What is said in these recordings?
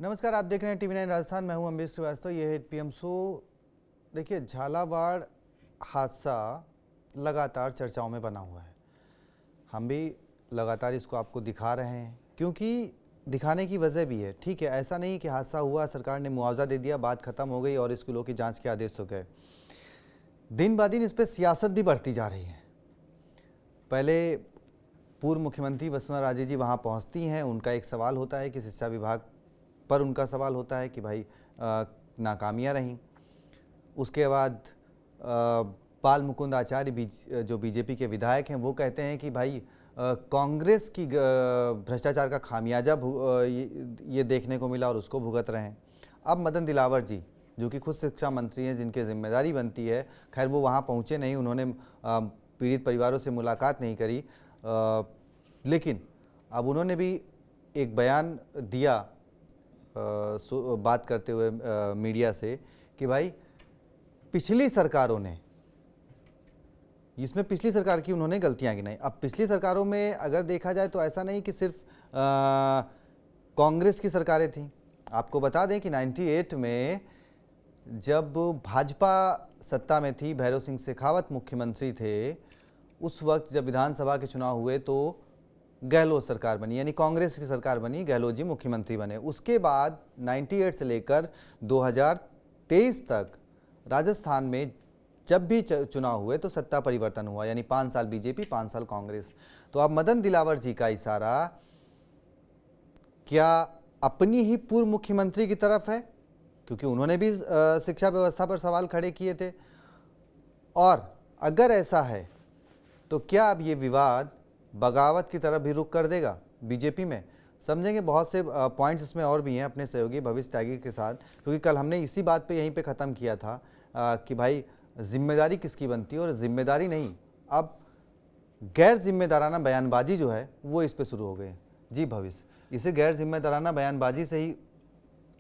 नमस्कार, आप देख रहे हैं टीवी 9 राजस्थान। मैं हूं अम्बेश श्रीवास्तव। ये है पीएम शो। देखिए, झालावाड़ हादसा लगातार चर्चाओं में बना हुआ है। हम भी लगातार इसको आपको दिखा रहे हैं क्योंकि दिखाने की वजह भी है। ठीक है, ऐसा नहीं कि हादसा हुआ, सरकार ने मुआवजा दे दिया, बात खत्म हो गई और स्कूलों की जांच के आदेश हो गए। दिन ब दिन इस पर सियासत भी बढ़ती जा रही है। पहले पूर्व मुख्यमंत्री वसुंधरा राजे जी वहाँ पहुँचती हैं, उनका एक सवाल होता है कि शिक्षा विभाग पर उनका सवाल होता है कि भाई नाकामियाँ रहीं। उसके बाद पाल मुकुंद आचार्य जो बीजेपी के विधायक हैं, वो कहते हैं कि भाई कांग्रेस की भ्रष्टाचार का खामियाजा ये देखने को मिला और उसको भुगत रहे हैं। अब मदन दिलावर जी, जो कि खुद शिक्षा मंत्री हैं, जिनकी जिम्मेदारी बनती है, खैर वो वहाँ पहुँचे नहीं, उन्होंने पीड़ित परिवारों से मुलाकात नहीं करी, लेकिन अब उन्होंने भी एक बयान दिया बात करते हुए मीडिया से कि भाई पिछली सरकारों ने, इसमें पिछली सरकार की उन्होंने गलतियां गिनाई। अब पिछली सरकारों में अगर देखा जाए तो ऐसा नहीं कि सिर्फ कांग्रेस की सरकारें थीं। आपको बता दें कि 98 में जब भाजपा सत्ता में थी, भैरव सिंह शेखावत मुख्यमंत्री थे, उस वक्त जब विधानसभा के चुनाव हुए तो गहलोत सरकार बनी, यानी कांग्रेस की सरकार बनी, गहलोत जी मुख्यमंत्री बने। उसके बाद 98 से लेकर 2023 तक राजस्थान में जब भी चुनाव हुए तो सत्ता परिवर्तन हुआ, यानी 5 साल बीजेपी, 5 साल कांग्रेस। तो अब मदन दिलावर जी का इशारा क्या अपनी ही पूर्व मुख्यमंत्री की तरफ है, क्योंकि उन्होंने भी शिक्षा व्यवस्था पर सवाल खड़े किए थे, और अगर ऐसा है तो क्या अब ये विवाद बगावत की तरफ भी रुख कर देगा बीजेपी में? समझेंगे। बहुत से पॉइंट्स इसमें और भी हैं अपने सहयोगी भविष्य त्यागी के साथ, क्योंकि कल हमने इसी बात पे यहीं पे ख़त्म किया था कि भाई जिम्मेदारी किसकी बनती है, और जिम्मेदारी नहीं, अब गैर जिम्मेदाराना बयानबाजी जो है वो इस पे शुरू हो गई। जी भविष्य, इसे गैर जिम्मेदाराना बयानबाजी से ही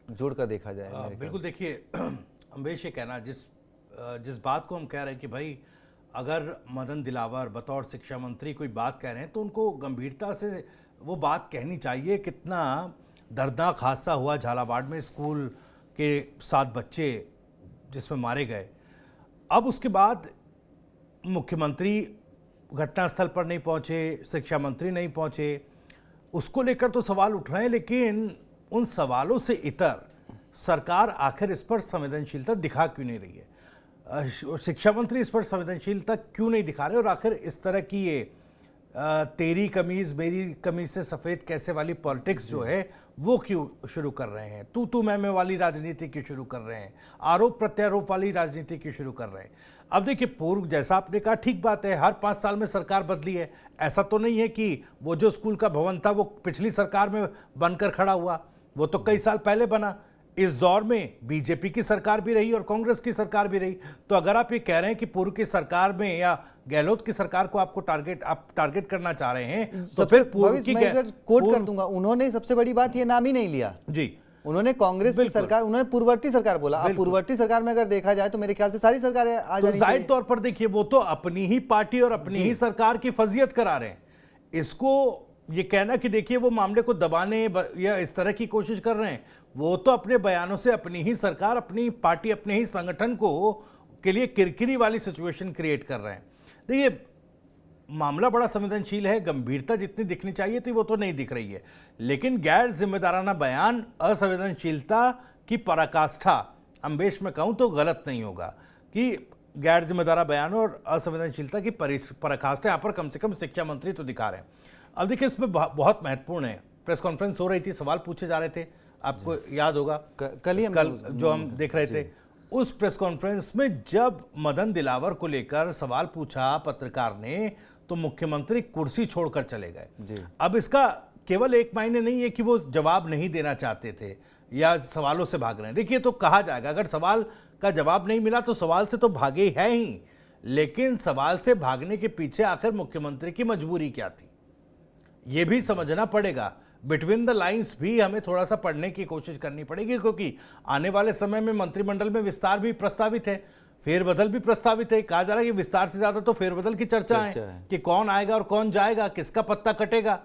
जोड़ कर देखा जाए। बिल्कुल। देखिए अम्बेश, ये कहना जिस बात को हम कह रहे हैं कि भाई अगर मदन दिलावर बतौर शिक्षा मंत्री कोई बात कह रहे हैं तो उनको गंभीरता से वो बात कहनी चाहिए। कितना दर्दनाक हादसा हुआ झालावाड़ में, स्कूल के 7 बच्चे जिसमें मारे गए। अब उसके बाद मुख्यमंत्री घटनास्थल पर नहीं पहुंचे, शिक्षा मंत्री नहीं पहुंचे, उसको लेकर तो सवाल उठ रहे हैं, लेकिन उन सवालों से इतर सरकार आखिर इस पर संवेदनशीलता दिखा क्यों नहीं रही है? शिक्षा मंत्री इस पर संवेदनशीलता क्यों नहीं दिखा रहे, और आखिर इस तरह की ये तेरी कमीज मेरी कमीज से सफ़ेद कैसे वाली पॉलिटिक्स जो है वो क्यों शुरू कर रहे हैं? तू मैं वाली राजनीति क्यों शुरू कर रहे हैं? आरोप प्रत्यारोप वाली राजनीति क्यों शुरू कर रहे हैं? अब देखिए, पूर्व जैसा आपने कहा ठीक बात है, हर 5 साल में सरकार बदली है। ऐसा तो नहीं है कि वो जो स्कूल का भवन था वो पिछली सरकार में बनकर खड़ा हुआ, वो तो कई साल पहले बना। इस दौर में बीजेपी की सरकार भी रही और कांग्रेस की सरकार भी रही। तो अगर आप ये कह रहे हैं कि पूर्व की सरकार में या गहलोत की सरकार को आप टारगेट करना चाह रहे हैं, तो फिर पूर्व की कोट कर दूंगा, उन्होंने सबसे बड़ी बात ये नाम ही नहीं लिया जी। उन्होंने कांग्रेस की सरकार, उन्होंने पूर्ववर्ती सरकार बोला। अब पूर्ववर्ती सरकार में अगर देखा जाए तो मेरे ख्याल से सारी सरकारें आ जानी चाहिए। जाहिर तौर पर देखिए, वो तो अपनी ही पार्टी और अपनी ही सरकार की फजीयत करा रहे हैं। इसको ये कहना कि देखिए वो मामले को दबाने या इस तरह की कोशिश कर रहे हैं, वो तो अपने बयानों से अपनी ही सरकार, अपनी पार्टी, अपने ही संगठन को के लिए किरकिरी वाली सिचुएशन क्रिएट कर रहे हैं। देखिए, मामला बड़ा संवेदनशील है, गंभीरता जितनी दिखनी चाहिए थी वो तो नहीं दिख रही है, लेकिन गैर जिम्मेदाराना बयान, असंवेदनशीलता की पराकाष्ठा, अम्बेश में कहूँ तो गलत नहीं होगा कि गैर जिम्मेदारा बयान और असंवेदनशीलता की पराकाष्ठा यहाँ पर कम से कम शिक्षा मंत्री तो दिखा रहे हैं। अब देखिए, इसमें बहुत महत्वपूर्ण है, प्रेस कॉन्फ्रेंस हो रही थी, सवाल पूछे जा रहे थे, आपको याद होगा कल जो हम देख रहे थे, उस प्रेस कॉन्फ्रेंस में जब मदन दिलावर को लेकर सवाल पूछा पत्रकार ने तो मुख्यमंत्री कुर्सी छोड़कर चले गए। अब इसका केवल एक मायने नहीं है कि वो जवाब नहीं देना चाहते थे या सवालों से भाग रहे हैं। देखिए, तो कहा जाएगा अगर सवाल का जवाब नहीं मिला तो सवाल से तो भागे है ही, लेकिन सवाल से भागने के पीछे आखिर मुख्यमंत्री की मजबूरी क्या थी, ये भी समझना पड़ेगा। बिटवीन द लाइंस भी हमें थोड़ा सा पढ़ने की कोशिश करनी पड़ेगी, क्योंकि आने वाले समय में मंत्रिमंडल में विस्तार भी प्रस्तावित है, फेरबदल भी प्रस्तावित है। कहा जा रहा है कि विस्तार से ज्यादा तो फेरबदल की चर्चा है कि कौन आएगा और कौन जाएगा, किसका पत्ता कटेगा।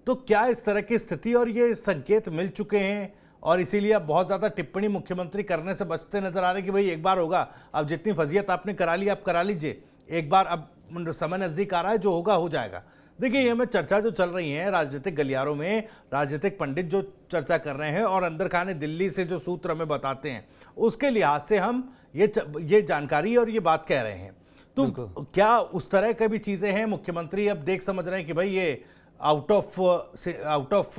तो क्या इस तरह की स्थिति और ये संकेत मिल चुके हैं और इसीलिए अब बहुत ज़्यादा टिप्पणी मुख्यमंत्री करने से बचते नजर आ रहे हैं कि भाई एक बार होगा, अब जितनी फजीयत आपने करा ली आप करा लीजिए, एक बार अब समय नज़दीक आ रहा है, जो होगा हो जाएगा। देखिए ये में चर्चा जो चल रही है राजनीतिक गलियारों में, राजनीतिक पंडित जो चर्चा कर रहे हैं और अंदर खाने दिल्ली से जो सूत्र हमें बताते हैं, उसके लिहाज से हम ये जानकारी और ये बात कह रहे हैं। तो क्या उस तरह की भी चीज़ें हैं, मुख्यमंत्री अब देख समझ रहे हैं कि भाई ये आउट ऑफ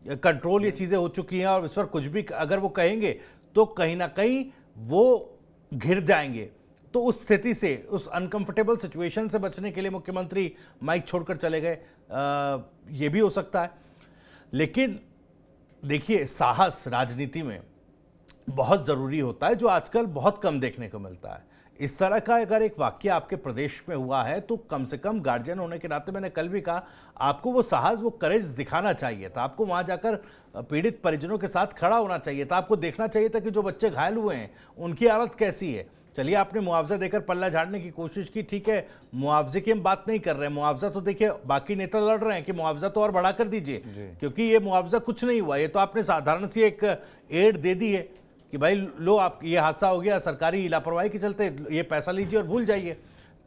कंट्रोल ये चीज़ें हो चुकी हैं और इस पर कुछ भी अगर वो कहेंगे तो कहीं ना कहीं वो घिर जाएंगे। तो उस स्थिति से, उस अनकंफर्टेबल सिचुएशन से बचने के लिए मुख्यमंत्री माइक छोड़कर चले गए, ये भी हो सकता है। लेकिन देखिए साहस राजनीति में बहुत ज़रूरी होता है, जो आजकल बहुत कम देखने को मिलता है। इस तरह का अगर एक वाक्य आपके प्रदेश में हुआ है तो कम से कम गार्जियन होने के नाते, मैंने कल भी कहा, आपको वो साहस, वो करेज दिखाना चाहिए था। आपको वहां जाकर पीड़ित परिजनों के साथ खड़ा होना चाहिए था। आपको देखना चाहिए था कि जो बच्चे घायल हुए हैं उनकी हालत कैसी है। चलिए आपने मुआवजा देकर पल्ला झाड़ने की कोशिश की, ठीक है, मुआवजे की हम बात नहीं कर रहे हैं। मुआवजा तो देखिए बाकी नेता लड़ रहे हैं कि मुआवजा तो और बढ़ा कर दीजिए, क्योंकि ये मुआवजा कुछ नहीं हुआ, ये तो आपने साधारण सी एक एड दे दी है कि भाई लो, आप ये हादसा हो गया सरकारी लापरवाही के चलते, ये पैसा लीजिए और भूल जाइए।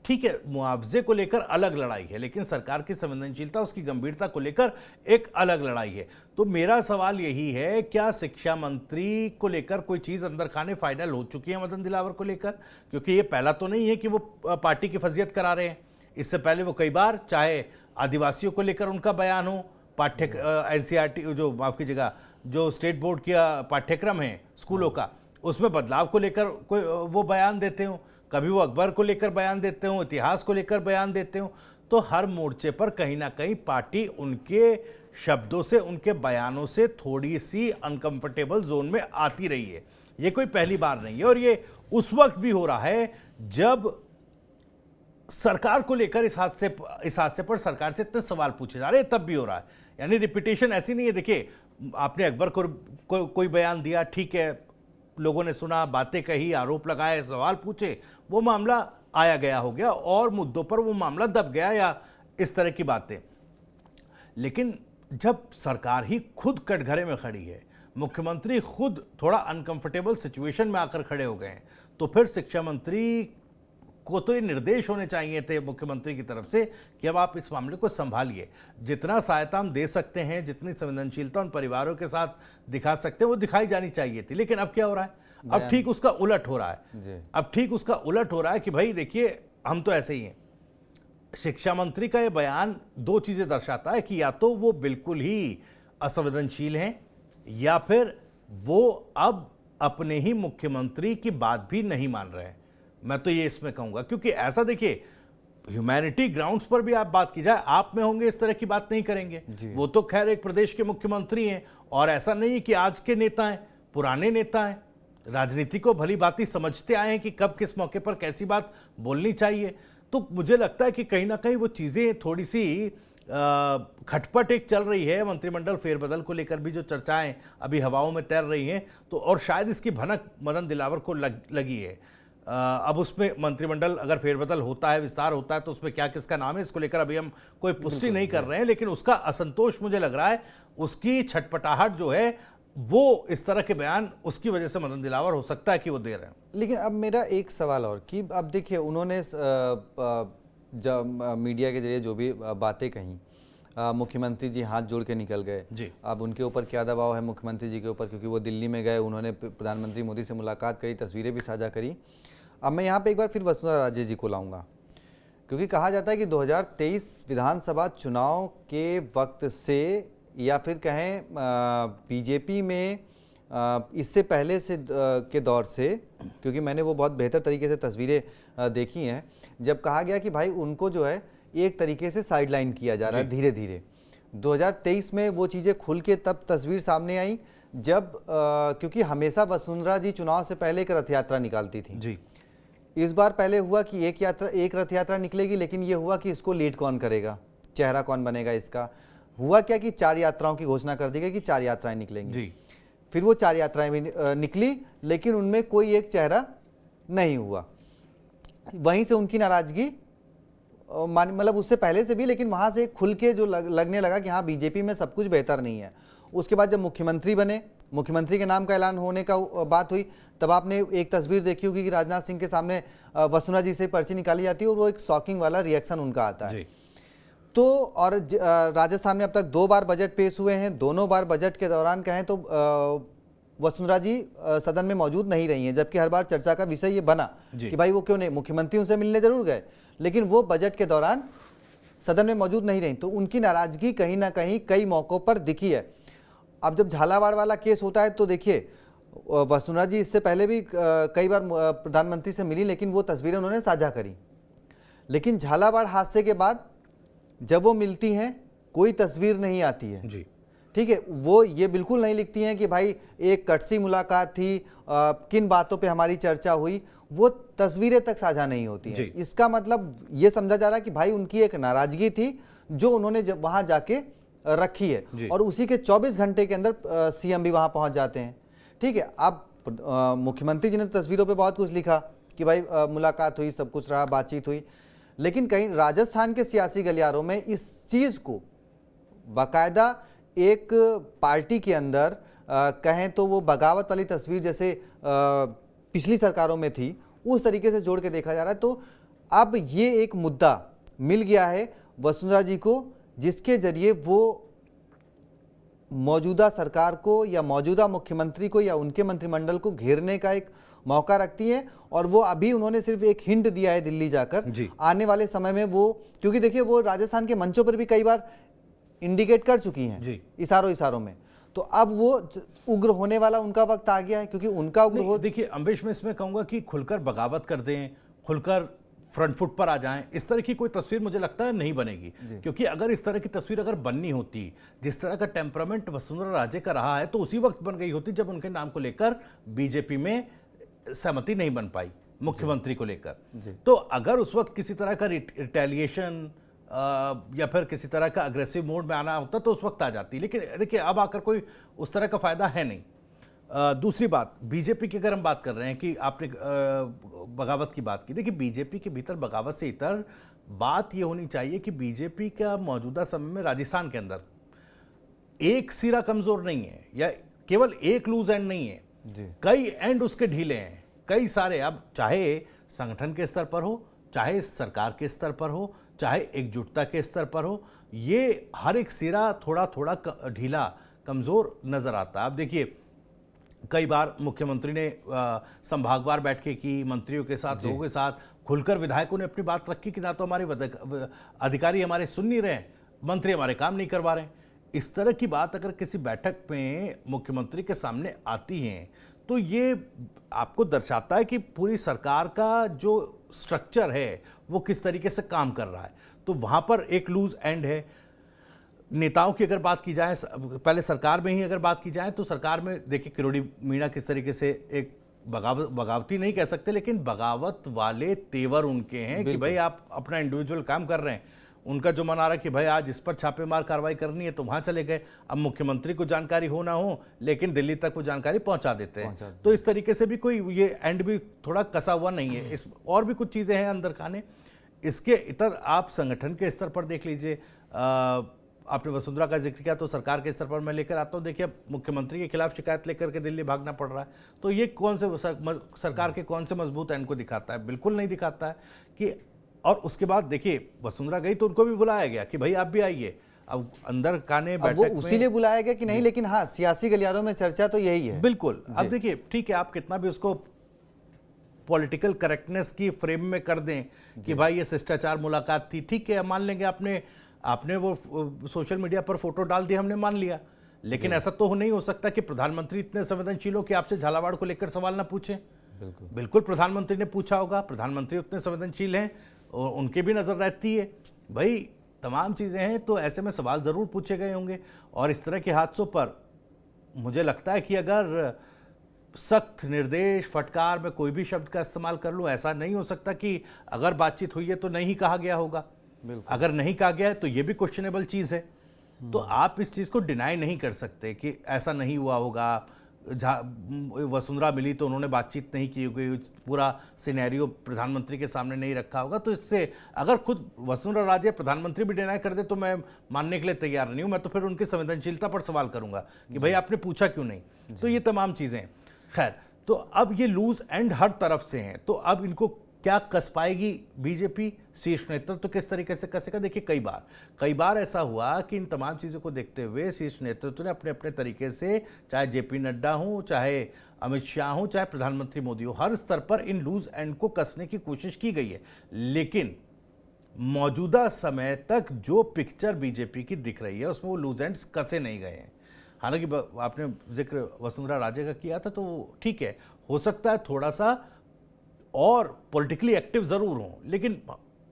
ठीक है, मुआवजे को लेकर अलग लड़ाई है, लेकिन सरकार की संवेदनशीलता, उसकी गंभीरता को लेकर एक अलग लड़ाई है। तो मेरा सवाल यही है, क्या शिक्षा मंत्री को लेकर कोई चीज़ अंदर खाने फाइनल हो चुकी है मदन दिलावर को लेकर? क्योंकि ये पहला तो नहीं है कि वो पार्टी की फजीयत करा रहे हैं। इससे पहले वो कई बार, चाहे आदिवासियों को लेकर उनका बयान हो, NCERT जो, माफ कीजिएगा, जो स्टेट बोर्ड का पाठ्यक्रम है स्कूलों का, उसमें बदलाव को लेकर कोई वो बयान देते हो, कभी वो अकबर को लेकर बयान देते हो, इतिहास को लेकर बयान देते हो। तो हर मोर्चे पर कहीं ना कहीं पार्टी उनके शब्दों से, उनके बयानों से थोड़ी सी अनकंफर्टेबल जोन में आती रही है। ये कोई पहली बार नहीं है, और ये उस वक्त भी हो रहा है जब सरकार को लेकर इस हादसे पर सरकार से इतने सवाल पूछे जा रहे हैं, तब भी हो रहा है। यानी रिपीटेशन ऐसी नहीं है। देखिए आपने अकबर को कोई बयान दिया, ठीक है, लोगों ने सुना, बातें कही, आरोप लगाए, सवाल पूछे, वो मामला आया गया हो गया और मुद्दों पर वो मामला दब गया, या इस तरह की बातें। लेकिन जब सरकार ही खुद कटघरे में खड़ी है, मुख्यमंत्री खुद थोड़ा अनकंफर्टेबल सिचुएशन में आकर खड़े हो गए हैं, तो फिर शिक्षा मंत्री को तो ये निर्देश होने चाहिए थे मुख्यमंत्री की तरफ से कि अब आप इस मामले को संभालिए। जितना सहायता हम दे सकते हैं, जितनी संवेदनशीलता उन परिवारों के साथ दिखा सकते हैं, वो दिखाई जानी चाहिए थी। लेकिन अब क्या हो रहा है? अब ठीक उसका उलट हो रहा है। अब ठीक उसका उलट हो रहा है कि भाई देखिए, हम तो ऐसे ही हैं। शिक्षा मंत्री का ये बयान दो चीजें दर्शाता है कि या तो वो बिल्कुल ही असंवेदनशील हैं, या फिर वो अब अपने ही मुख्यमंत्री की बात भी नहीं मान रहे हैं। मैं तो ये इसमें कहूंगा, क्योंकि ऐसा देखिए, ह्यूमैनिटी ग्राउंड्स पर भी आप बात की जाए, आप में होंगे इस तरह की बात नहीं करेंगे। वो तो खैर एक प्रदेश के मुख्यमंत्री हैं, और ऐसा नहीं कि आज के नेता हैं, पुराने नेता हैं, राजनीति को भली भांति समझते आए हैं कि कब किस मौके पर कैसी बात बोलनी चाहिए। तो मुझे लगता है कि कहीं ना कहीं वो चीजें थोड़ी सी खटपट एक चल रही है। मंत्रिमंडल फेरबदल को लेकर भी जो चर्चाएं अभी हवाओं में तैर रही हैं, तो और शायद इसकी भनक मदन दिलावर को लगी है। अब उसमें मंत्रिमंडल अगर फेरबदल होता है, विस्तार होता है, तो उसमें क्या किसका नाम है, इसको लेकर अभी हम कोई पुष्टि नहीं कर रहे हैं। लेकिन उसका असंतोष मुझे लग रहा है, उसकी छटपटाहट जो है, वो इस तरह के बयान उसकी वजह से मदन दिलावर हो सकता है कि वो दे रहे हैं। लेकिन अब मेरा एक सवाल और कि अब देखिए, उन्होंने जब मीडिया के जरिए जो भी बातें कहीं, मुख्यमंत्री जी हाथ जोड़ के निकल गए जी। अब उनके ऊपर क्या दबाव है मुख्यमंत्री जी के ऊपर, क्योंकि वो दिल्ली में गए, उन्होंने प्रधानमंत्री मोदी से मुलाकात करी, तस्वीरें भी साझा करी। अब मैं यहाँ पे एक बार फिर वसुंधरा राजे जी को लाऊंगा, क्योंकि कहा जाता है कि 2023 विधानसभा चुनाव के वक्त से, या फिर कहें बीजेपी में इससे पहले से के दौर से, क्योंकि मैंने वो बहुत बेहतर तरीके से तस्वीरें देखी हैं, जब कहा गया कि भाई उनको जो है एक तरीके से साइडलाइन किया जा रहा है धीरे धीरे। 2023 में वो चीज़ें खुल के तब तस्वीर सामने आई जब क्योंकि हमेशा वसुंधरा जी चुनाव से पहले एक रथ यात्रा निकालती थी जी। इस बार पहले हुआ कि एक रथ यात्रा निकलेगी, लेकिन ये हुआ कि इसको लीड कौन करेगा, चेहरा कौन बनेगा इसका। हुआ क्या कि 4 यात्राओं की घोषणा कर दी गई कि 4 यात्राएं निकलेंगी जी। फिर वो 4 यात्राएं भी निकली, लेकिन उनमें कोई एक चेहरा नहीं हुआ। वहीं से उनकी नाराजगी, मतलब उससे पहले से भी, लेकिन वहाँ से खुल के जो लगने लगा कि हाँ बीजेपी में सब कुछ बेहतर नहीं है। उसके बाद जब मुख्यमंत्री बने, मुख्यमंत्री के नाम का ऐलान होने का बात हुई, तब आपने एक तस्वीर देखी होगी कि राजनाथ सिंह के सामने वसुंधरा जी से पर्ची निकाली जाती है और वो एक शॉकिंग वाला रिएक्शन उनका आता है। तो और राजस्थान में अब तक 2 बार बजट पेश हुए हैं, दोनों बार बजट के दौरान कहें तो वसुंधरा जी सदन में मौजूद नहीं रही हैं, जबकि हर बार चर्चा का विषय ये बना कि भाई वो क्यों नहीं, मुख्यमंत्री उनसे मिलने जरूर गए लेकिन वो बजट के दौरान सदन में मौजूद नहीं रही। तो उनकी नाराजगी कहीं ना कहीं कई मौकों पर दिखी है। अब जब झालावाड़ वाला केस होता है तो देखिए वसुंधरा जी इससे पहले भी कई बार प्रधानमंत्री से मिली, लेकिन वो तस्वीरें उन्होंने साझा करी। लेकिन झालावाड़ हादसे के बाद जब वो मिलती हैं कोई तस्वीर नहीं आती है जी। ठीक है, वो ये बिल्कुल नहीं लिखती हैं कि भाई एक कटसी मुलाकात थी, किन बातों पे हमारी चर्चा हुई, वो तस्वीरें तक साझा नहीं होती हैं। इसका मतलब ये समझा जा रहा है कि भाई उनकी एक नाराजगी थी जो उन्होंने वहां जाके रखी है और उसी के 24 घंटे के अंदर सीएम भी वहां पहुंच जाते हैं। ठीक है, अब मुख्यमंत्री जी ने तस्वीरों पे बहुत कुछ लिखा कि भाई मुलाकात हुई, सब कुछ रहा, बातचीत हुई, लेकिन कहीं राजस्थान के सियासी गलियारों में इस चीज को बाकायदा एक पार्टी के अंदर कहें तो वो बगावत वाली तस्वीर जैसे पिछली सरकारों में थी उस तरीके से जोड़ के देखा जा रहा है। तो अब ये एक मुद्दा मिल गया है वसुंधरा जी को जिसके जरिए वो मौजूदा सरकार को या मौजूदा मुख्यमंत्री को या उनके मंत्रिमंडल को घेरने का एक मौका रखती हैं। और वो अभी उन्होंने सिर्फ एक हिंट दिया है दिल्ली जाकर, आने वाले समय में वो, क्योंकि देखिए वो राजस्थान के मंचों पर भी कई बार इंडिकेट कर चुकी हैं इशारों में, तो अब वो उग्र होने वाला उनका वक्त आ गया है क्योंकि उनका उग्र हो। देखिए अम्बेश, मैं इसमें कहूंगा कि खुलकर बगावत कर दें, खुलकर फ्रंट फुट पर आ जाएं, इस तरह की कोई तस्वीर मुझे लगता है नहीं बनेगी। क्योंकि अगर इस तरह की तस्वीर अगर बननी होती, जिस तरह का टेम्परामेंट वसुंधरा राजे का रहा है, तो उसी वक्त बन गई होती जब उनके नाम को लेकर बीजेपी में सहमति नहीं बन पाई मुख्यमंत्री को लेकर। तो अगर उस वक्त किसी तरह का रिटेलिएशन या फिर किसी तरह का अग्रेसिव मोड में आना होता तो उस वक्त आ जाती, लेकिन देखिए अब आकर कोई उस तरह का फायदा है नहीं। दूसरी बात, बीजेपी की अगर हम बात कर रहे हैं कि आपने बगावत की बात की, देखिए बीजेपी के भीतर बगावत से इतर बात यह होनी चाहिए कि बीजेपी का मौजूदा समय में राजस्थान के अंदर एक सिरा कमजोर नहीं है या केवल एक लूज एंड नहीं है, कई एंड उसके ढीले हैं, कई सारे। अब चाहे संगठन के स्तर पर हो, चाहे सरकार के स्तर पर हो, चाहे एकजुटता के स्तर पर हो, ये हर एक सिरा थोड़ा थोड़ा ढीला कमजोर नजर आता है। अब देखिए कई बार मुख्यमंत्री ने संभागवार बैठकें की, मंत्रियों के साथ, लोगों के साथ, खुलकर विधायकों ने अपनी बात रखी कि ना तो हमारे अधिकारी हमारे सुन नहीं रहे, मंत्री हमारे काम नहीं करवा रहे। इस तरह की बात अगर किसी बैठक में मुख्यमंत्री के सामने आती है तो ये आपको दर्शाता है कि पूरी सरकार का जो स्ट्रक्चर है वो किस तरीके से काम कर रहा है। तो वहां पर एक लूज एंड है। नेताओं की अगर बात की जाए, पहले सरकार में ही अगर बात की जाए तो सरकार में देखिए किरोड़ी मीणा किस तरीके से एक बगावती नहीं कह सकते, लेकिन बगावत वाले तेवर उनके हैं कि भाई आप अपना इंडिविजुअल काम कर रहे हैं। उनका जो मन आ रहा है कि भाई आज इस पर छापेमार कार्रवाई करनी है तो वहां चले गए। अब मुख्यमंत्री को जानकारी हो ना हो लेकिन दिल्ली तक वो जानकारी पहुंचा देते हैं। तो इस तरीके से भी कोई ये एंड भी थोड़ा कसा हुआ नहीं है। इस और भी कुछ चीजें हैं अंदर खाने। इसके इतर आप संगठन के स्तर पर देख लीजिए, आपने वसुंधरा का जिक्र किया तो सरकार के स्तर पर मैं लेकर आता हूं। देखिए मुख्यमंत्री के खिलाफ शिकायत लेकर के दिल्ली भागना पड़ रहा है, तो ये कौन से सरकार के कौन से मजबूत एंड को दिखाता है? बिल्कुल नहीं दिखाता है कि। और उसके बाद देखिए वसुंधरा गई तो उनको भी बुलाया गया कि भाई आप भी आइए। अब अंदर काने बैठक वो उसी लिए बुलाया गया कि नहीं, लेकिन हाँ सियासी गलियारों में चर्चा तो यही है। बिल्कुल। अब देखिए ठीक है, आप कितना भी उसको पॉलिटिकल करेक्टनेस की फ्रेम में कर दें कि भाई ये शिष्टाचार मुलाकात थी, ठीक है मान लेंगे, आपने वो सोशल मीडिया पर फोटो डाल दी, हमने मान लिया। लेकिन ऐसा तो नहीं हो सकता कि प्रधानमंत्री इतने संवेदनशील हो कि आपसे झालावाड़ को लेकर सवाल ना पूछें। बिल्कुल प्रधानमंत्री ने पूछा होगा, प्रधानमंत्री उतने संवेदनशील हैं, उनके भी नजर रहती है भाई तमाम चीजें हैं, तो ऐसे में सवाल जरूर पूछे गए होंगे। और इस तरह के हादसों पर मुझे लगता है कि अगर सख्त निर्देश फटकार में कोई भी शब्द का इस्तेमाल कर लूं, ऐसा नहीं हो सकता कि अगर बातचीत हुई है तो नहीं कहा गया होगा। अगर नहीं कहा गया है तो ये भी क्वेश्चनेबल चीज है। तो आप इस चीज को डिनाई नहीं कर सकते कि ऐसा नहीं हुआ होगा, वसुंधरा मिली तो उन्होंने बातचीत नहीं की होगी, पूरा सिनेरियो प्रधानमंत्री के सामने नहीं रखा होगा। तो इससे अगर खुद वसुंधरा राजे प्रधानमंत्री भी डिनाई कर दे तो मैं मानने के लिए तैयार नहीं हूं। मैं तो फिर उनकी संवेदनशीलता पर सवाल करूंगा कि भाई आपने पूछा क्यों नहीं। तो ये तमाम चीज़ें, खैर, तो अब ये लूज एंड हर तरफ से हैं। तो अब इनको क्या कस पाएगी बीजेपी, शीर्ष नेतृत्व तो किस तरीके से कसेगा? देखिए, कई बार ऐसा हुआ कि इन तमाम चीज़ों को देखते हुए शीर्ष नेतृत्व ने अपने अपने तरीके से, चाहे जेपी नड्डा हो, चाहे अमित शाह हो, चाहे प्रधानमंत्री मोदी हो, हर स्तर पर इन लूज एंड को कसने की कोशिश की गई है। लेकिन मौजूदा समय तक जो पिक्चर बीजेपी की दिख रही है उसमें वो लूज एंड्स कसे नहीं गए हैं। हालांकि आपने जिक्र वसुंधरा राजे का किया था, तो ठीक है, हो सकता है थोड़ा सा और पॉलिटिकली एक्टिव जरूर हों, लेकिन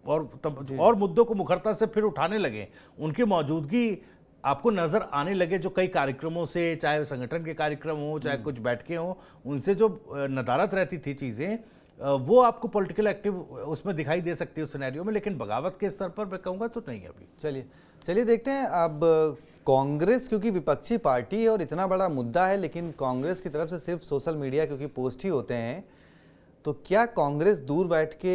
और मुद्दों को मुखरता से फिर उठाने लगे, उनकी मौजूदगी आपको नजर आने लगे। जो कई कार्यक्रमों से, चाहे संगठन के कार्यक्रम हो, चाहे कुछ बैठकें हो, उनसे जो नदारत रहती थी चीजें, वो आपको पॉलिटिकल एक्टिव उसमें दिखाई दे सकती है उस सिनेरियो में। लेकिन बगावत के स्तर पर मैं कहूँगा तो नहीं अभी। चलिए देखते हैं अब कांग्रेस, क्योंकि विपक्षी पार्टी है और इतना बड़ा मुद्दा है, लेकिन कांग्रेस की तरफ से सिर्फ सोशल मीडिया क्योंकि पोस्ट ही होते हैं, तो क्या कांग्रेस दूर बैठ के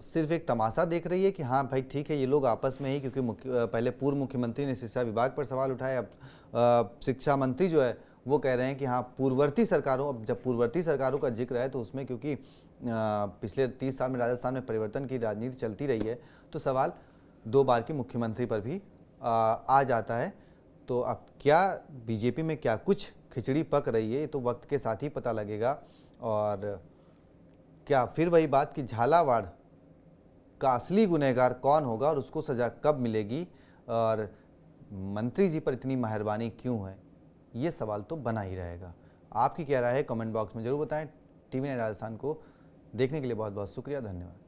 सिर्फ एक तमाशा देख रही है कि हाँ भाई ठीक है, ये लोग आपस में ही, क्योंकि पहले पूर्व मुख्यमंत्री ने शिक्षा विभाग पर सवाल उठाए, अब शिक्षा मंत्री जो है वो कह रहे हैं कि हाँ पूर्ववर्ती सरकारों, अब जब पूर्ववर्ती सरकारों का जिक्र है तो उसमें क्योंकि पिछले 30 साल में राजस्थान में परिवर्तन की राजनीति चलती रही है, तो सवाल 2 बार की मुख्यमंत्री पर भी आ जाता है। तो अब क्या बीजेपी में क्या कुछ खिचड़ी पक रही है, ये तो वक्त के साथ ही पता लगेगा। और क्या फिर वही बात कि झालावाड़ का असली गुनहगार कौन होगा और उसको सजा कब मिलेगी, और मंत्री जी पर इतनी मेहरबानी क्यों है, ये सवाल तो बना ही रहेगा। आपकी क्या राय है कमेंट बॉक्स में जरूर बताएं। टीवी 9 राजस्थान को देखने के लिए बहुत बहुत शुक्रिया, धन्यवाद।